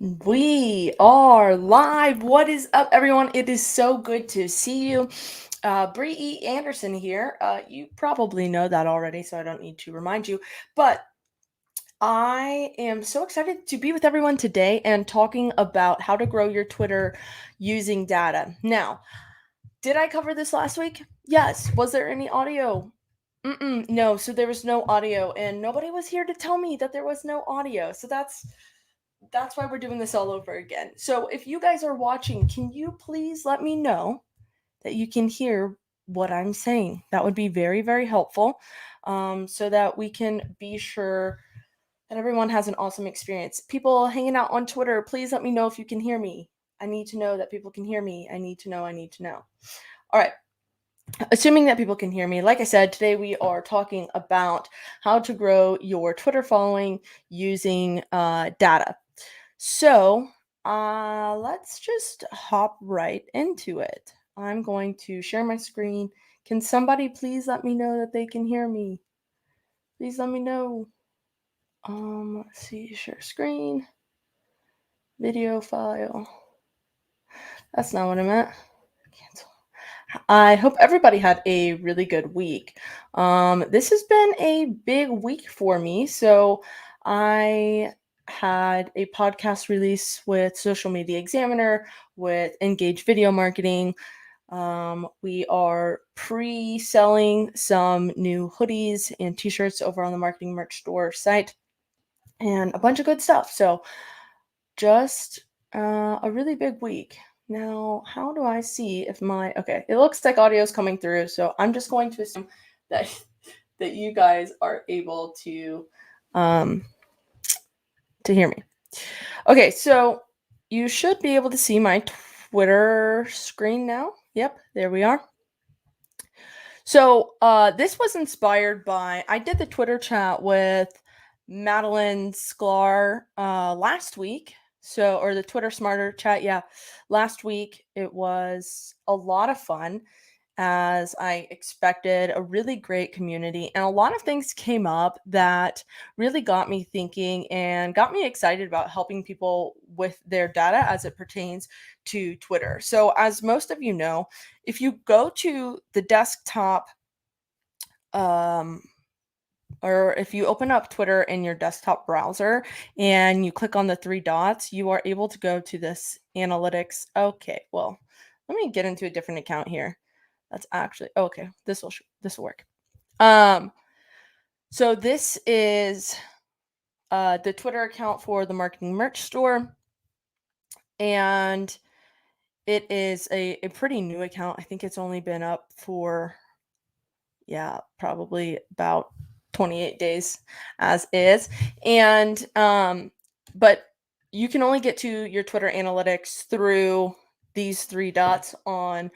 We are live. What is up, everyone? It is so good to see you. Bree E. Anderson here. You probably know that already, so I don't need to remind you. But I am so excited to be with everyone today and talking about how to grow your Twitter using data. Now, did I cover this last week? Yes. Was there any audio? No, so there was no audio, and nobody was here to tell me that there was no audio. So that's why we're doing this all over again. So if you guys are watching, can you please let me know that you can hear what I'm saying? That would be very, very helpful, so that we can be sure that everyone has an awesome experience. People hanging out on Twitter, please let me know if you can hear me. I need to know that people can hear me. I need to know. All right. Assuming that people can hear me, like I said, today we are talking about how to grow your Twitter following using data. So let's just hop right into it. I'm going to share my screen. Can somebody please let me know that they can hear me? Please let me know. Let's see, share screen, video file. That's not what I meant. Cancel. I hope everybody had a really good week. This has been a big week for me. So I had a podcast release with Social Media Examiner, with Engage Video Marketing. We are pre-selling some new hoodies and t-shirts over on the Marketing Merch Store site and a bunch of good stuff. So just a really big week. Now, how do I see if okay, it looks like audio is coming through, so I'm just going to assume that that you guys are able to hear me. Okay, so you should be able to see my Twitter screen now. Yep, there we are. So this was inspired by, I did the Twitter chat with Madeline Sklar last week. So, or the Twitter Smarter chat, yeah, last week. It was a lot of fun, as I expected, a really great community, and a lot of things came up that really got me thinking and got me excited about helping people with their data as it pertains to Twitter. So, as most of you know, if you go to the desktop, um, or if you open up Twitter in your desktop browser and you click on the three dots, you are able to go to this analytics. Okay, well, let me get into a different account here. That's actually okay. This will work. So this is the Twitter account for the Marketing Merch Store, and it is a pretty new account. I think it's only been up for probably about 28 days as is. And but you can only get to your Twitter analytics through these three dots on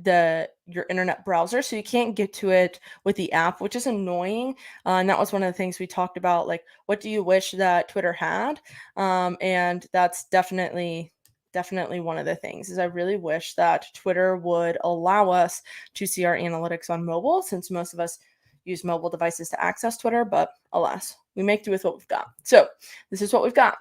your internet browser, so you can't get to it with the app, which is annoying. And that was one of the things we talked about, like, what do you wish that Twitter had? And that's definitely one of the things. Is I really wish that Twitter would allow us to see our analytics on mobile, since most of us use mobile devices to access Twitter, but alas, we make do with what we've got. So this is what we've got.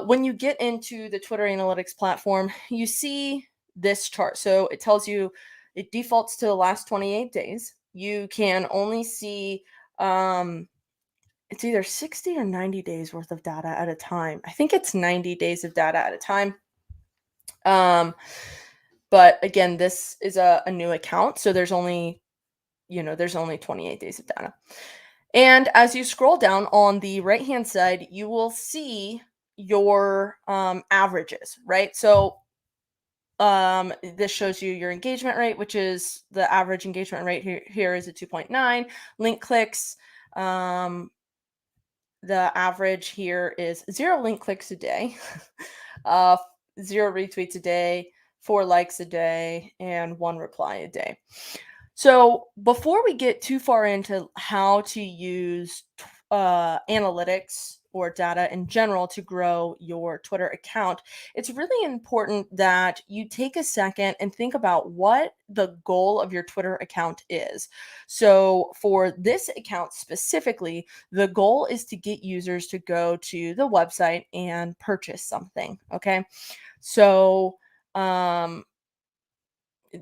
When you get into the Twitter analytics platform, you see this chart. So it tells you, it defaults to the last 28 days. You can only see it's either 60 or 90 days worth of data at a time. I think it's 90 days of data at a time. But again, this is a new account, so there's only 28 days of data. And as you scroll down on the right-hand side, you will see your averages, right? So this shows you your engagement rate, which is the average engagement rate here is at 2.9. Link clicks, the average here is 0 link clicks a day, 0 retweets a day, 4 likes a day, and 1 reply a day. So before we get too far into how to use analytics or data in general to grow your Twitter account, it's really important that you take a second and think about what the goal of your Twitter account is. So, for this account specifically, the goal is to get users to go to the website and purchase something. Okay. So,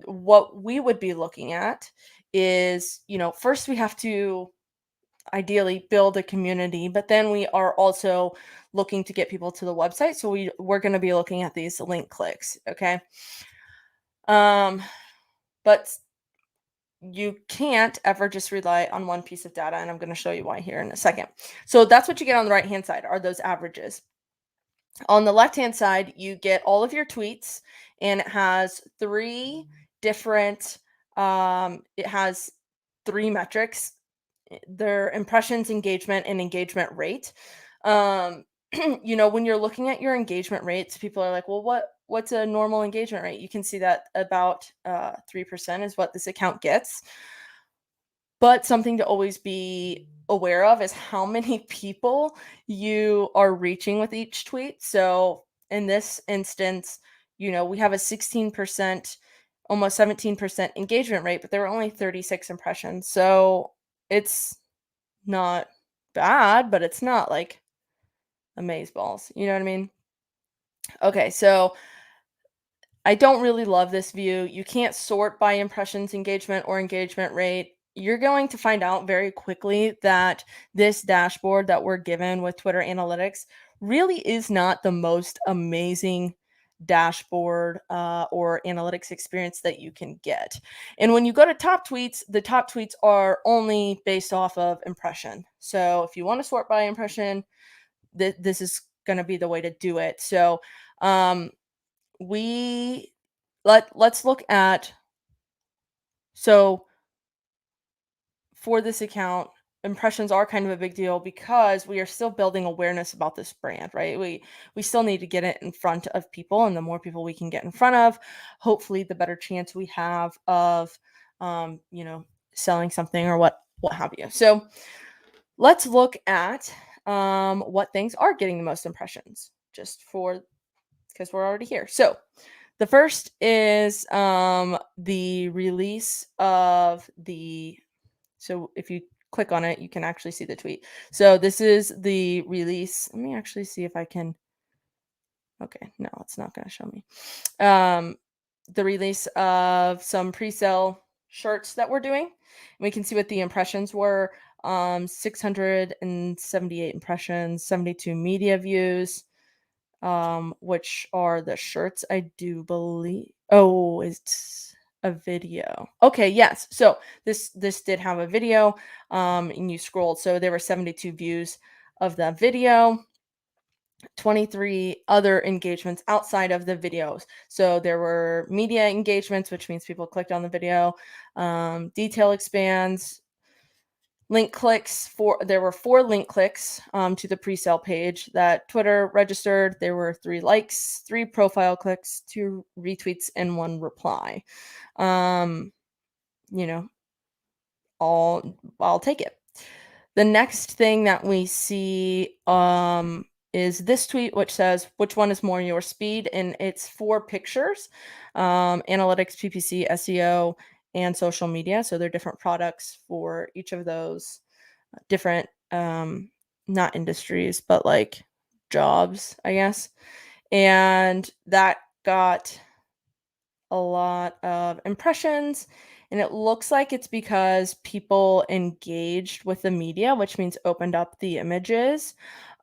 what we would be looking at is, first we have to ideally build a community, but then we are also looking to get people to the website. So we're going to be looking at these link clicks. Okay. Um, but you can't ever just rely on one piece of data. And I'm going to show you why here in a second. So that's what you get on the right hand side are those averages. On the left-hand side, you get all of your tweets, and it has three different it has three metrics. Their impressions, engagement, and engagement rate. Um, when you're looking at your engagement rates, people are like, "Well, what's a normal engagement rate?" You can see that about 3% is what this account gets. But something to always be aware of is how many people you are reaching with each tweet. So in this instance, we have a 16%, almost 17% engagement rate, but there were only 36 impressions. So it's not bad, but it's not like amazeballs. You know what I mean? Okay, so I don't really love this view. You can't sort by impressions, engagement, or engagement rate. You're going to find out very quickly that this dashboard that we're given with Twitter Analytics really is not the most amazing dashboard or analytics experience that you can get. And when you go to top tweets, the top tweets are only based off of impression. So if you want to sort by impression, this is going to be the way to do it. So, we let's look at so for this account, impressions are kind of a big deal because we are still building awareness about this brand, right? We still need to get it in front of people, and the more people we can get in front of, hopefully the better chance we have of selling something or what have you. So let's look at what things are getting the most impressions, just for because we're already here. So the first is the release of the. So if you click on it, you can actually see the tweet. So this is the release. Let me actually see if I can. Okay, no, it's not going to show me. The release of some pre-sale shirts that we're doing. And we can see what the impressions were. 678 impressions, 72 media views, which are the shirts, I do believe. Oh, it's a video. Okay, yes. So this did have a video, and you scrolled. So there were 72 views of the video, 23 other engagements outside of the videos. So there were media engagements, which means people clicked on the video, detail expands, link clicks. There were 4 link clicks to the pre-sale page that Twitter registered. There were 3 likes, 3 profile clicks, 2 retweets, and 1 reply. You know, I'll take it. The next thing that we see is this tweet, which says, "Which one is more your speed?" And it's 4 pictures: analytics, PPC, SEO, and social media. So they're different products for each of those different not industries, but like jobs, I guess. And that got a lot of impressions, and it looks like it's because people engaged with the media, which means opened up the images.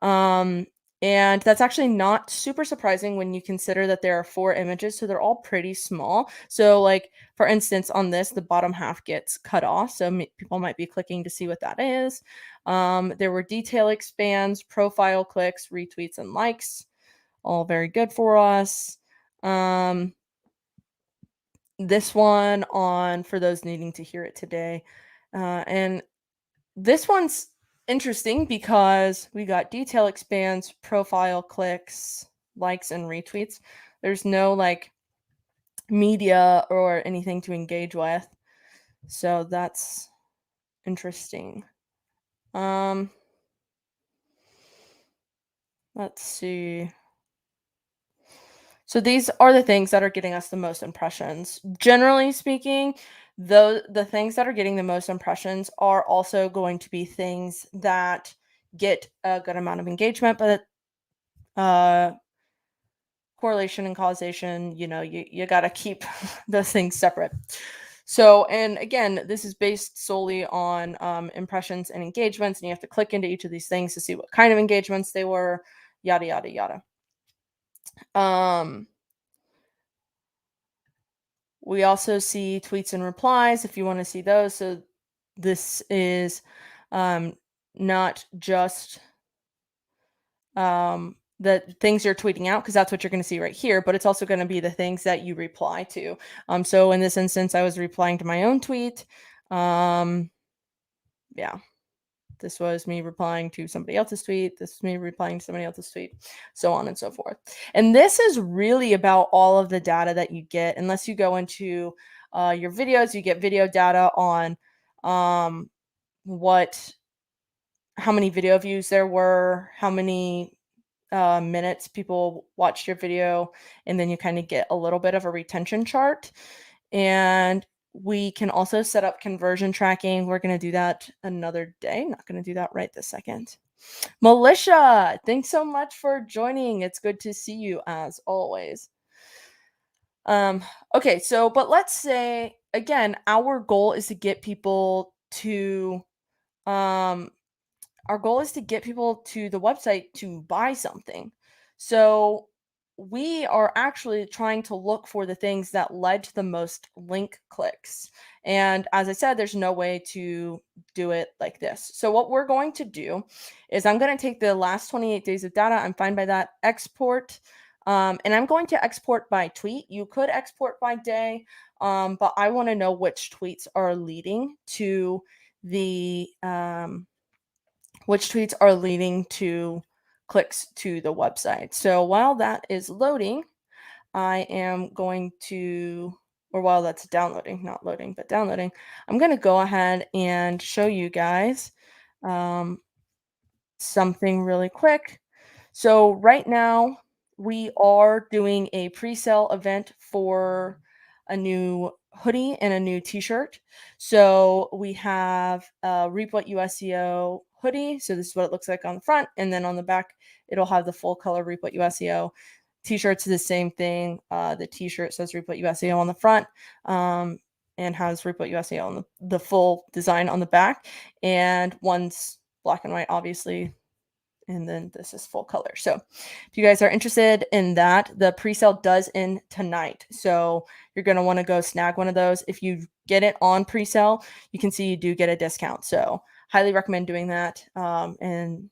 Um, and that's actually not super surprising when you consider that there are 4 images, so they're all pretty small. So, like, for instance, on this, the bottom half gets cut off, so people might be clicking to see what that is. There were detail expands, profile clicks, retweets, and likes, all very good for us. This one on for those needing to hear it today. And this one's interesting because we got detail expands, profile clicks, likes, and retweets. There's no like media or anything to engage with. So that's interesting. Um Let's see. So these are the things that are getting us the most impressions. Generally speaking, the things that are getting the most impressions are also going to be things that get a good amount of engagement, but uh correlation and causation, you got to keep those things separate. So, and again, this is based solely on impressions and engagements, and you have to click into each of these things to see what kind of engagements they were, yada yada yada. um We also see tweets and replies if you want to see those. So this is um, not just the things you're tweeting out, because that's what you're going to see right here, but it's also going to be the things that you reply to. So in this instance, I was replying to my own tweet. Yeah. This was me replying to somebody else's tweet. This is me replying to somebody else's tweet, so on and so forth. And this is really about all of the data that you get. Unless you go into your videos, you get video data on um, what, how many video views there were, how many minutes people watched your video, and then you kind of get a little bit of a retention chart. And we can also set up conversion tracking. We're going to do that another day. Not going to do that right this second. Militia, thanks so much for joining. It's good to see you as always. Okay, so but let's say again, our goal is to get people to um our goal is to get people to the website to buy something. So we are actually trying to look for the things that led to the most link clicks. And as I said, there's no way to do it like this. So what we're going to do is I'm going to take the last 28 days of data. I'm fine by that. Export. And I'm going to export by tweet. You could export by day, but I want to know which tweets are leading to the which tweets are leading to clicks to the website. So while that is loading, I am going to, or while that's downloading, not loading, but downloading, I'm going to go ahead and show you guys um, something really quick. So right now we are doing a pre-sale event for a new hoodie and a new t-shirt. So we have a Reap What You SEO hoodie. So this is what it looks like on the front, and then on the back it'll have the full color Reap What You SEO. T-shirts the same thing. The t-shirt says Reap What You SEO on the front. And has Reap What You SEO on the full design on the back. And one's black and white, obviously, and then this is full color. So if you guys are interested in that, the pre-sale does end tonight. So you're going to want to go snag one of those. If you get it on pre-sale, you can see you do get a discount. So highly recommend doing that. And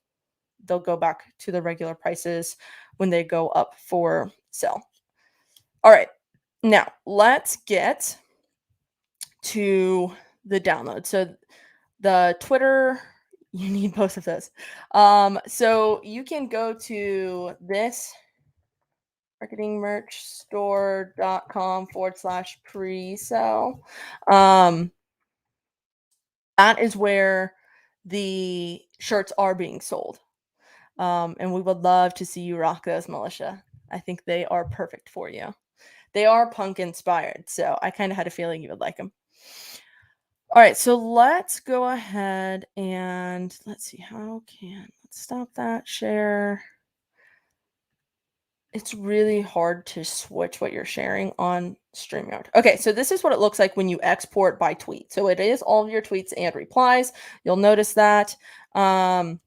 they'll go back to the regular prices when they go up for sale. All right. Now let's get to the download. So the Twitter, you need both of those. So you can go to this marketingmerchstore.com/pre-sale. That is where the shirts are being sold. And we would love to see you rock those, Militia. I think they are perfect for you. They are punk inspired, so I kind of had a feeling you would like them. All right, so let's go ahead and let's see let's stop that share. It's really hard to switch what you're sharing on StreamYard. Okay, so this is what it looks like when you export by tweet. So it is all of your tweets and replies. You'll notice that. And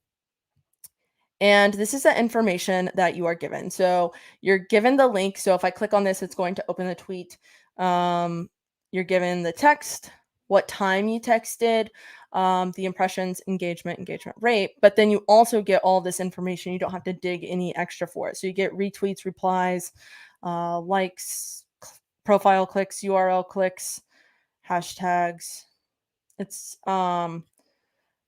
this is the information that you are given. So you're given the link. So if I click on this, it's going to open the tweet. You're given the text, what time you texted, the impressions, engagement rate. But then you also get all this information. You don't have to dig any extra for it. So you get retweets, replies, likes, profile clicks, URL clicks, hashtags. It's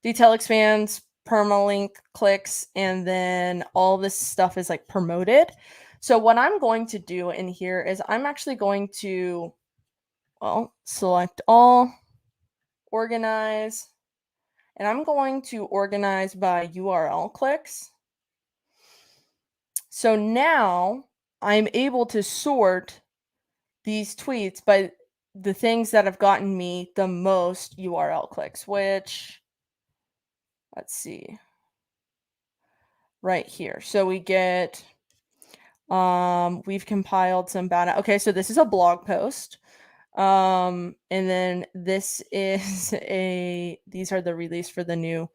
detail expands, permalink clicks, and then all this stuff is like promoted. So what I'm going to do in here is I'm actually going to, select all, organize, and I'm going to organize by URL clicks. So now I'm able to sort these tweets by the things that have gotten me the most URL clicks, which, let's see, right here. So we get, we've compiled some bad. Okay, so this is a blog post. And then this is these are the release for the new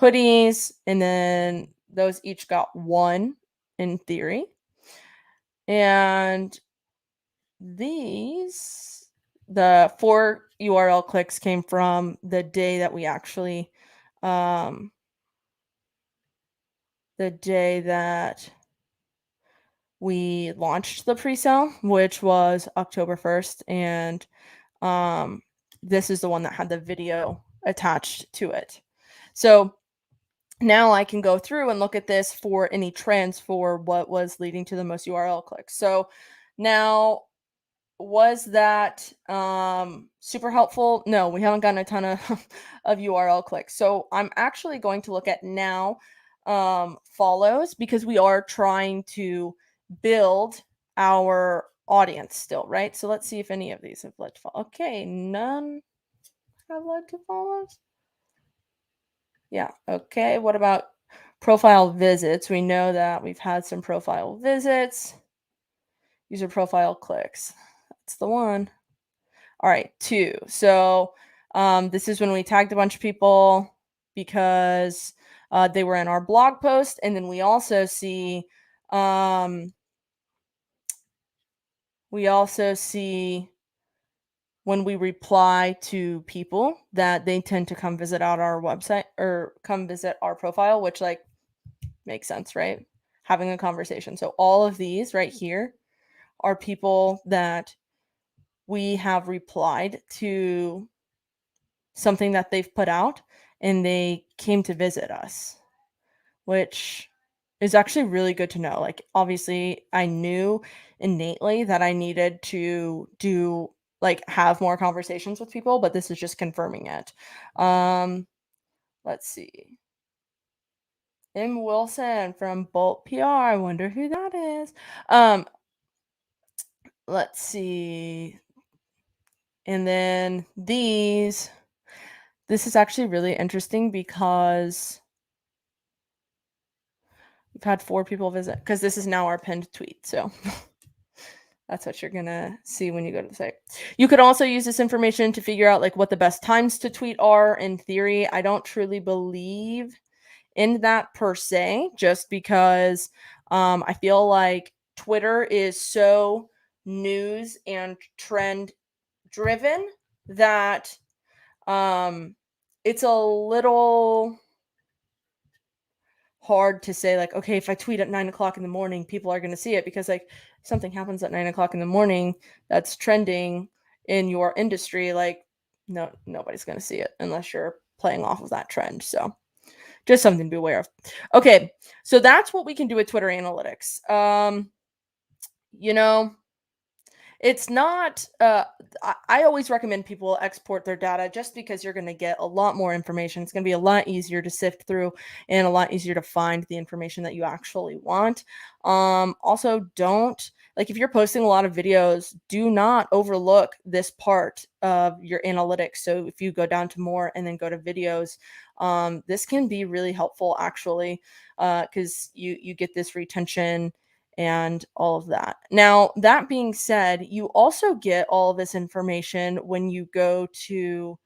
hoodies, and then those each got 1 in theory. And the 4 URL clicks came from the day that we actually, the day that we launched the pre-sale, which was October 1st. And this is the one that had the video attached to it. So now I can go through and look at this for any trends for what was leading to the most URL clicks. So now, was that super helpful? No, we haven't gotten a ton of, of URL clicks. So I'm actually going to look at now follows, because we are trying to build our audience still, right? So let's see if any of these have led to follow. Okay, none have led to follows. Yeah, okay. What about profile visits? We know that we've had some profile visits. User profile clicks. That's the one. All right, 2. So this is when we tagged a bunch of people because they were in our blog post. And then we also see when we reply to people that they tend to come visit out our website or come visit our profile, which like makes sense, right? Having a conversation. So all of these right here are people that we have replied to something that they've put out and they came to visit us, which is actually really good to know. Like, obviously, I knew innately that I needed to do like have more conversations with people, but this is just confirming it. Let's see. M. Wilson from Bolt PR. I wonder who that is. Let's see. And then this is actually really interesting because we've had 4 people visit, because this is now our pinned tweet. So that's what you're gonna see when you go to the site. You could also use this information to figure out like what the best times to tweet are. In theory, I don't truly believe in that per se, just because I feel like Twitter is so news and trend driven that it's a little hard to say like, okay, if I tweet at 9 o'clock in the morning, people are going to see it, because like something happens at 9 o'clock in the morning that's trending in your industry, like nobody's going to see it unless you're playing off of that trend. So just something to be aware of. Okay, so that's what we can do with Twitter analytics. You know, it's not I always recommend people export their data, just because you're going to get a lot more information. It's going to be a lot easier to sift through and a lot easier to find the information that you actually want. Also, don't, like, if you're posting a lot of videos, do not overlook this part of your analytics. So if you go down to more and then go to videos, this can be really helpful actually, because you get this retention and all of that. Now, that being said, you also get all this information when you go to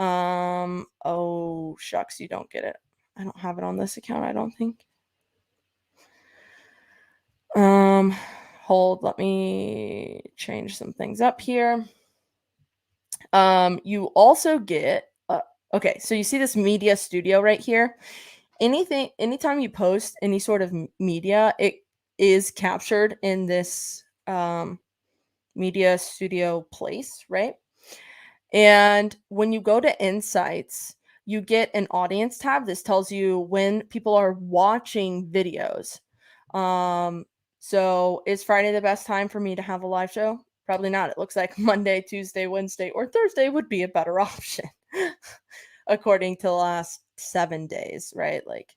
oh shucks, you don't get it. I don't have it on this account, I don't think. Hold, let me change some things up here. You also get okay, so you see this media studio right here. Anytime you post any sort of media, it is captured in this media studio place, right? And when you go to insights, you get an audience tab. This tells you when people are watching videos. So is Friday the best time for me to have a live show? Probably not. It looks like Monday, Tuesday, Wednesday, or Thursday would be a better option, according to the last 7 days, right? Like,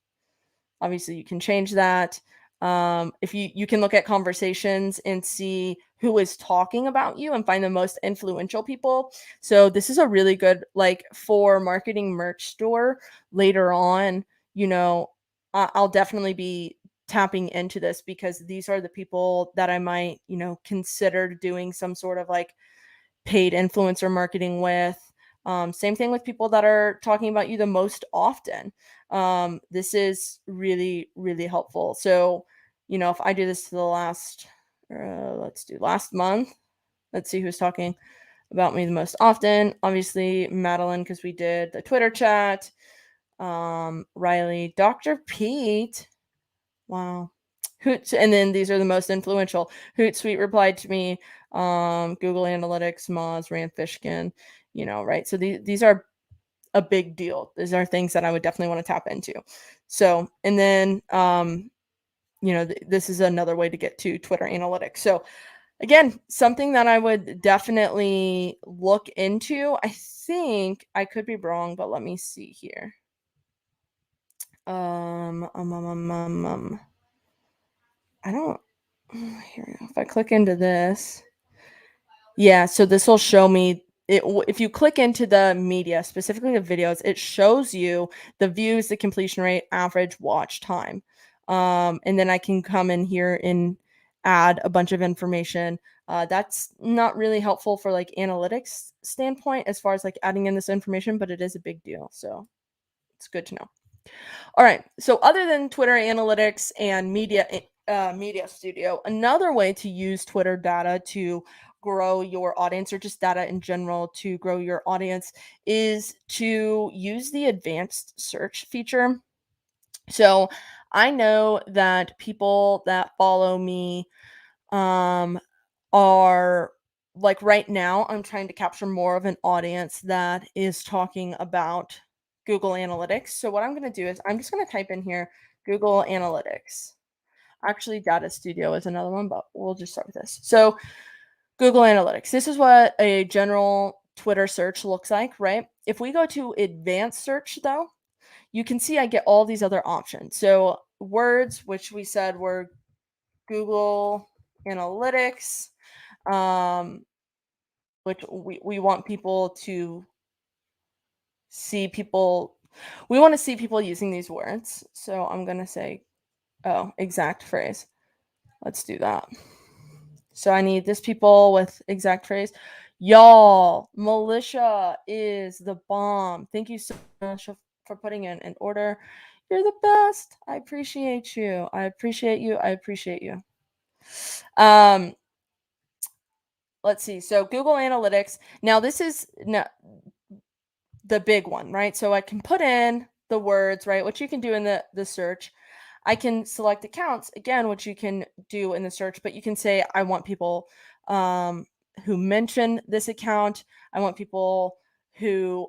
obviously, you can change that. If you can look at conversations and see who is talking about you and find the most influential people. So this is a really good, like, for marketing merch store later on, you know, I'll definitely be tapping into this because these are the people that I might, consider doing some sort of like paid influencer marketing with. Same thing with people that are talking about you the most often. This is really, really helpful. So, if I do this to the let's do last month. Let's see who's talking about me the most often. Obviously, Madeline, because we did the Twitter chat. Riley, Dr. Pete. Wow. And then these are the most influential. Hootsuite replied to me. Google Analytics, Moz, Rand Fishkin, right? So these are a big deal. These are things that I would definitely want to tap into. So, and then, this is another way to get to Twitter Analytics. So, again, something that I would definitely look into. I think I could be wrong, but let me see here. I don't. Here we go. If I click into this, yeah, so this will show me it. If you click into the media, specifically the videos, it shows you the views, the completion rate, average watch time. And then I can come in here and add a bunch of information. That's not really helpful for like analytics standpoint as far as like adding in this information, but it is a big deal. So it's good to know. All right. So other than Twitter Analytics and Media Studio, another way to use Twitter data to grow your audience, or just data in general to grow your audience, is to use the advanced search feature. So I know that people that follow me are, like, right now I'm trying to capture more of an audience that is talking about Google Analytics. So what I'm going to do is I'm just going to type in here Google Analytics. Actually, Data Studio is another one, but we'll just start with this. So Google Analytics. This is what a general Twitter search looks like, right? If we go to advanced search though, you can see I get all these other options. So words, which we said were Google Analytics, um, which we want people to see people, we want to see people using these words. So I'm going to say, exact phrase. Let's do that. So I need this people with exact phrase. Y'all, militia is the bomb. Thank you so much for putting in an order. You're the best. I appreciate you. I appreciate you. I appreciate you. Let's see. So Google Analytics. Now this is the big one, right? So I can put in the words, right, which you can do in the search. I can select accounts again, which you can do in the search, but you can say, I want people who mention this account. I want people who,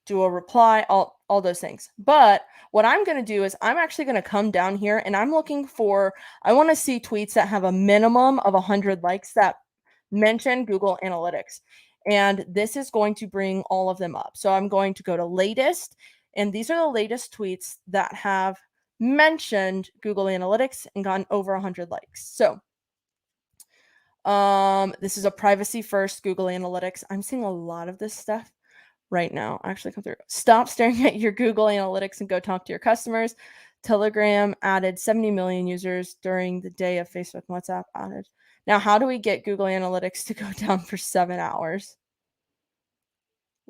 do a reply, all those things. But what I'm going to do is I'm actually going to come down here and I'm looking for, I want to see tweets that have a minimum of 100 likes that mention Google Analytics. And this is going to bring all of them up. So I'm going to go to latest, and these are the latest tweets that have mentioned Google Analytics and gotten over 100 likes. So this is a privacy first Google Analytics. I'm seeing a lot of this stuff right now actually come through. Stop staring at your Google Analytics and go talk to your customers. Telegram added 70 million users during the day of Facebook and WhatsApp outage. Now, how do we get Google Analytics to go down for 7 hours?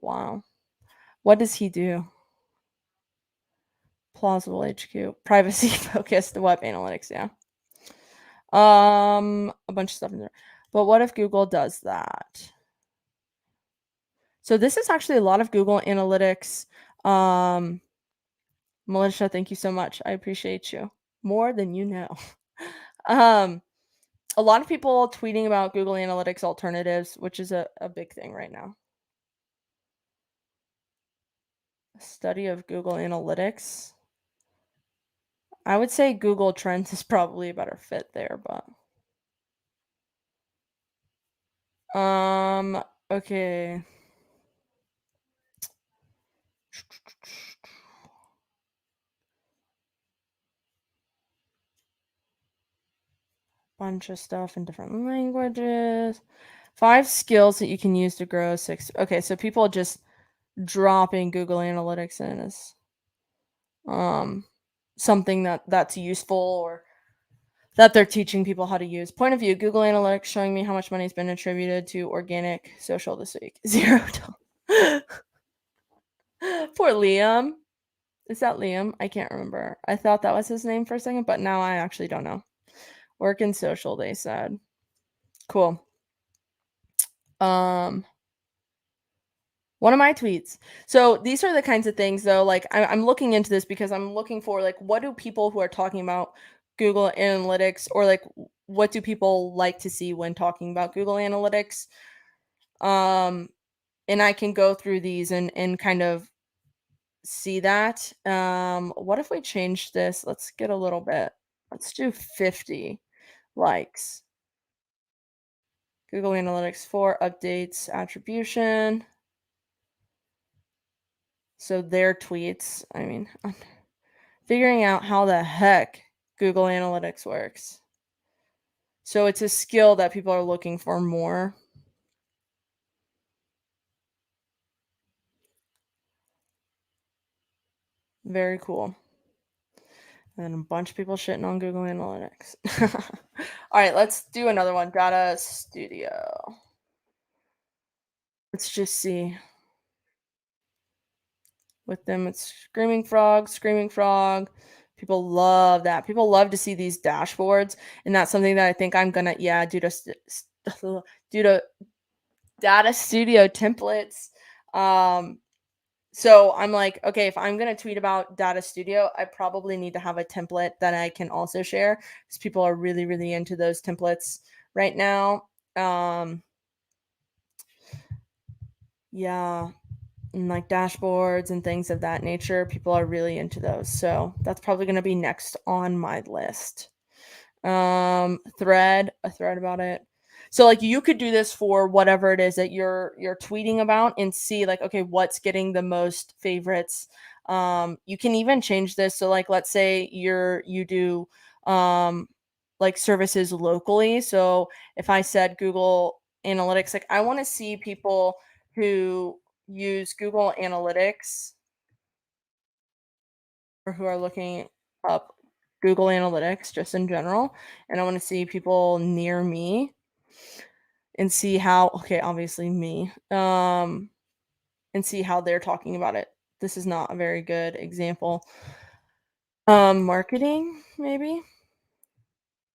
Wow. What does he do? Plausible HQ. Privacy focused web analytics, yeah. A bunch of stuff in there. But what if Google does that? So this is actually a lot of Google Analytics. Militia, thank you so much. I appreciate you more than you know. A lot of people tweeting about Google Analytics alternatives, which is a big thing right now. A study of Google Analytics. I would say Google Trends is probably a better fit there, but okay. bunch of stuff in different languages. 5 skills that you can use to grow 6. Okay, so people just dropping Google Analytics in as um something that's useful or that they're teaching people how to use. Point of view, Google Analytics showing me how much money has been attributed to organic social this week. $0. Poor Liam. Is that Liam? I can't remember. I thought that was his name for a second, but now I actually don't know. Work and social, they said. Cool. Um, One of my tweets. So these are the kinds of things, though. Like I'm looking into this because I'm looking for like what do people who are talking about Google Analytics or like what do people like to see when talking about Google Analytics? Um, and I can go through these and kind of see that. What if we change this? Let's get a little bit. Let's do 50 likes. Google Analytics 4 updates attribution. So their tweets, I mean, figuring out how the heck Google Analytics works. So it's a skill that people are looking for more. Very cool. And a bunch of people shitting on Google Analytics. All right, let's do another one. Data Studio. Let's just see. With them, it's Screaming Frog, Screaming Frog. People love that. People love to see these dashboards, and that's something that I think I'm gonna, yeah, due to Data Studio templates. Um, so I'm like, okay, if I'm gonna tweet about Data Studio, I probably need to have a template that I can also share because people are really, really into those templates right now. Yeah, and like dashboards and things of that nature, people are really into those. So that's probably gonna be next on my list. A thread about it. So like you could do this for whatever it is that you're tweeting about and see like, okay, what's getting the most favorites. You can even change this. So like let's say you do like services locally. So if I said Google Analytics, like I want to see people who use Google Analytics or who are looking up Google Analytics just in general. And I want to see people near me and see how, okay, obviously me, and see how they're talking about it. This is not a very good example. Marketing, maybe.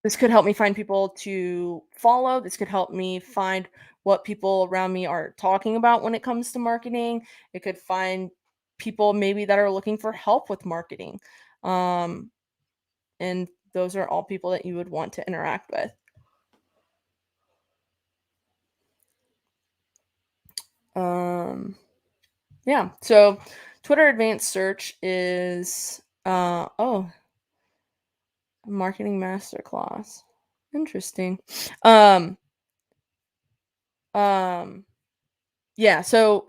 This could help me find people to follow. This could help me find what people around me are talking about when it comes to marketing. It could find people maybe that are looking for help with marketing. Um, and those are all people that you would want to interact with. Yeah, so Twitter advanced search is marketing masterclass. Interesting. um um yeah, so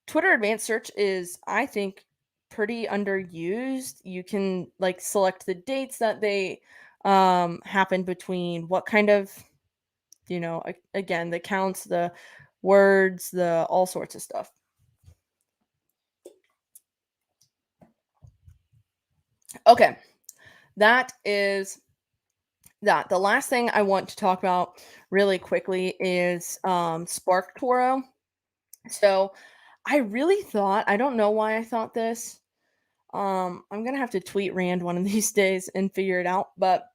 Twitter advanced search is, I think, pretty underused. You can like select the dates that they happen between, what kind of, again, the counts, the words, the all sorts of stuff. Okay. That is that. The last thing I want to talk about really quickly is Sparktoro. So I really thought, I don't know why I thought this. I'm gonna have to tweet Rand one of these days and figure it out. But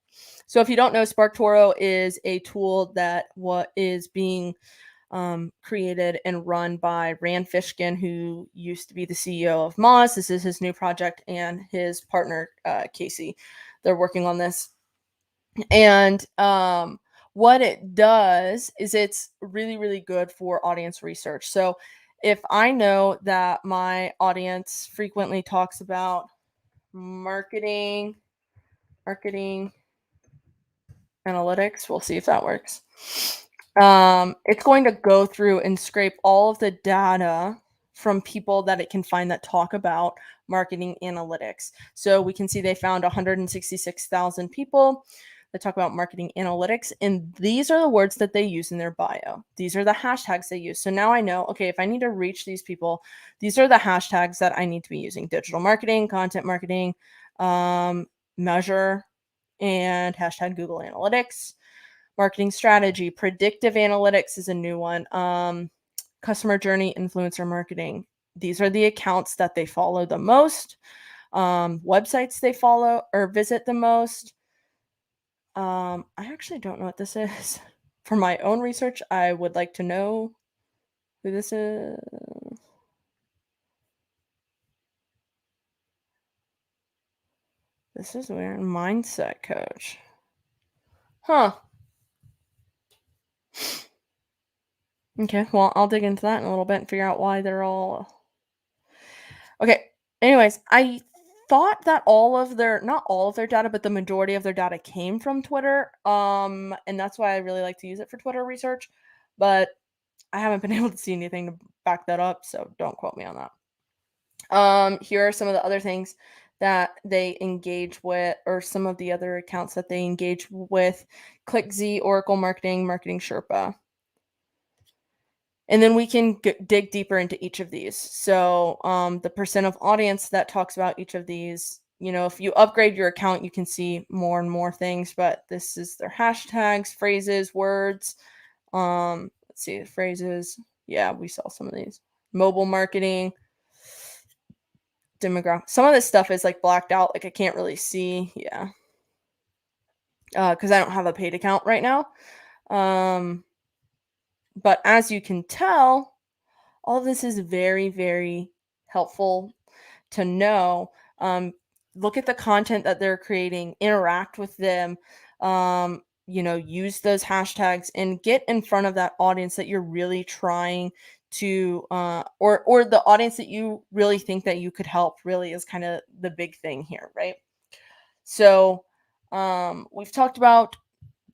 so if you don't know, Sparktoro is a tool that what is being created and run by Rand Fishkin, who used to be the CEO of Moz. This is his new project, and his partner Casey. They're working on this, and what it does is it's really, really good for audience research. So if I know that my audience frequently talks about marketing analytics, we'll see if that works. It's going to go through and scrape all of the data from people that it can find that talk about marketing analytics. So we can see they found 166,000 people that talk about marketing analytics, and these are the words that they use in their bio. These are the hashtags they use. So now I know, okay, if I need to reach these people, these are the hashtags that I need to be using: digital marketing, content marketing, measure, and hashtag Google Analytics. Marketing strategy, predictive analytics is a new one. Customer journey, influencer marketing. These are the accounts that they follow the most, websites they follow or visit the most. I actually don't know what this is. For my own research, I would like to know who this is. This is weird. Mindset coach. Huh. Okay, well, I'll dig into that in a little bit and figure out why they're all. Okay. Anyways, I thought that not all of their data, but the majority of their data came from Twitter. And that's why I really like to use it for Twitter research. But I haven't been able to see anything to back that up, so don't quote me on that. Here are some of the other things that they engage with, or some of the other accounts that they engage with: ClickZ, Oracle Marketing, Marketing Sherpa. And then we can dig deeper into each of these. So the percent of audience that talks about each of these, if you upgrade your account, you can see more and more things, but this is their hashtags, phrases, words. Let's see, phrases. Yeah, we saw some of these. Mobile marketing, demographic. Some of this stuff is like blacked out. Like I can't really see. Yeah. Because I don't have a paid account right now. But as you can tell, all of this is very, very helpful to know. Look at the content that they're creating, interact with them, use those hashtags and get in front of that audience that you're really trying to, or the audience that you really think that you could help, really is kind of the big thing here, right? So we've talked about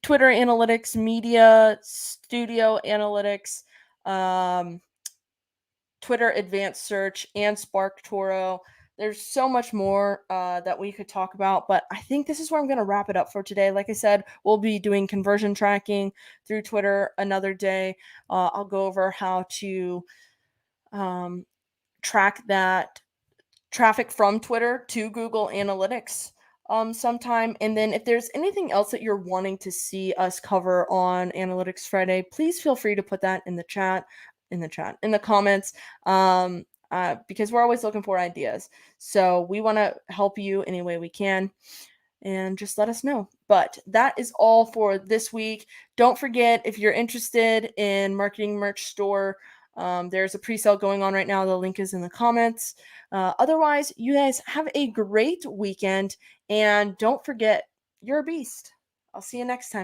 Twitter analytics, media studio analytics, Twitter advanced search, and Sparktoro. There's so much more that we could talk about, but I think this is where I'm going to wrap it up for today. Like I said, we'll be doing conversion tracking through Twitter another day. I'll go over how to track that traffic from Twitter to Google Analytics sometime. And then if there's anything else that you're wanting to see us cover on Analytics Friday, please feel free to put that in the comments, because we're always looking for ideas. So we want to help you any way we can, and just let us know. But that is all for this week. Don't forget, if you're interested in marketing merch store, there's a pre-sale going on right now. The link is in the comments. Otherwise, you guys have a great weekend, and don't forget, you're a beast. I'll see you next time.